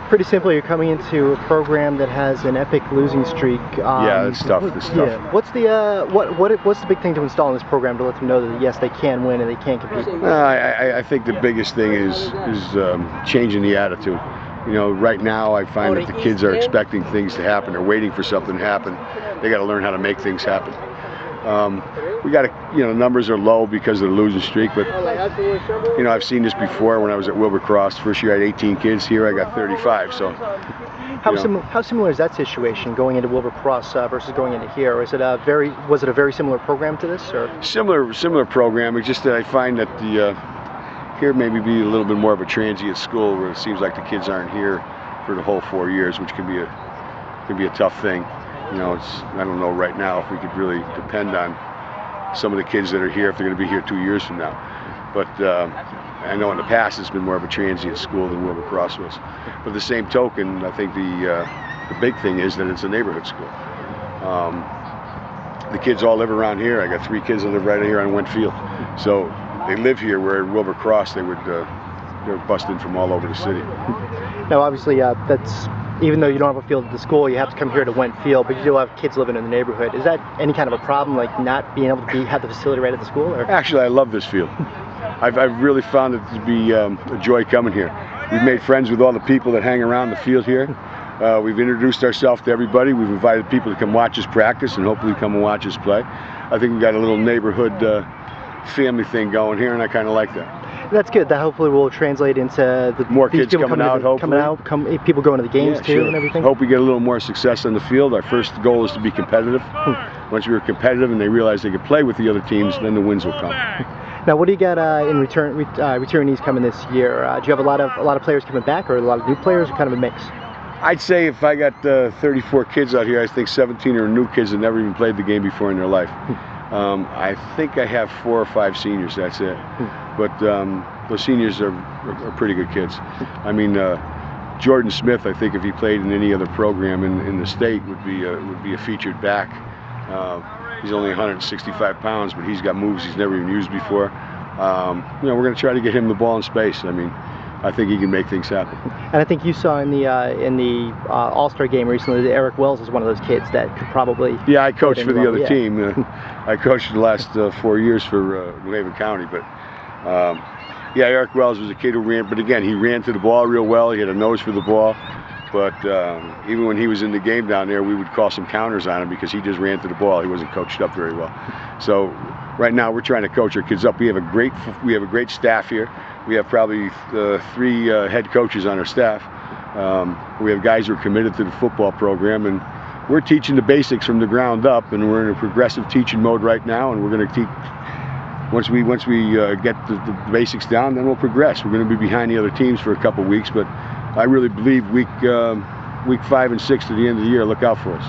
Pretty simple. You're coming into a program that has an epic losing streak. Yeah, it's tough. It's tough. Yeah. What's the big thing to install in this program to let them know that yes, they can win and they can compete? I think the biggest thing is changing the attitude. You know, right now I find that the kids are expecting things to happen. They're waiting for something to happen. They got to learn how to make things happen. We got to, numbers are low because of the losing streak, but I've seen this before when I was at Wilbur-Cross. First year I had 18 kids. Here I got 35. So how similar is that situation going into Wilbur-Cross versus going into here? Was it a very similar program to this, or similar program? It's just that I find that here maybe be a little bit more of a transient school where it seems like the kids aren't here for the whole 4 years, which can be a tough thing. I don't know right now if we could really depend on some of the kids that are here if they're going to be here 2 years from now. But I know in the past it's been more of a transient school than Wilbur-Cross was. But the same token, I think the big thing is that it's a neighborhood school. The kids all live around here. I got 3 kids that live right here on Went Field. So they live here, where at Wilbur-Cross they would bust in from all over the city. Now obviously that's, even though you don't have a field at the school, you have to come here to Went Field, but you do have kids living in the neighborhood. Is that any kind of a problem, like not being able to have the facility right at the school? Or? Actually, I love this field. I've really found it to be a joy coming here. We've made friends with all the people that hang around the field here. We've introduced ourselves to everybody. We've invited people to come watch us practice and hopefully come and watch us play. I think we've got a little neighborhood family thing going here, and I kind of like that. That's good. That hopefully will translate into more kids coming out. People going to the games too, and everything. Hope we get a little more success on the field. Our first goal is to be competitive. Once we were competitive and they realize they could play with the other teams, then the wins will come. Now, what do you got in returnees coming this year? Do you have a lot of players coming back, or a lot of new players, or kind of a mix? I'd say if I got 34 kids out here, I think 17 are new kids that never even played the game before in their life. I think I have 4 or 5 seniors. That's it. But those seniors are pretty good kids. I mean, Jordan Smith, I think if he played in any other program in the state, would be a featured back. He's only 165 pounds, but he's got moves he's never even used before. We're going to try to get him the ball in space. I mean, I think he can make things happen. And I think you saw in the All-Star game recently that Eric Wells is one of those kids that could probably. Yeah, I coached for the other team. I coached the last 4 years for New Haven County, but yeah, Eric Wells was a kid who ran. But again, he ran to the ball real well. He had a nose for the ball. But even when he was in the game down there, we would call some counters on him because he just ran to the ball. He wasn't coached up very well. So right now we're trying to coach our kids up. We have a great staff here. We have probably 3 head coaches on our staff. We have guys who are committed to the football program, and we're teaching the basics from the ground up. And we're in a progressive teaching mode right now. And we're going to teach. Once we get the basics down, then we'll progress. We're going to be behind the other teams for a couple weeks, but I really believe week 5 and 6 to the end of the year, look out for us.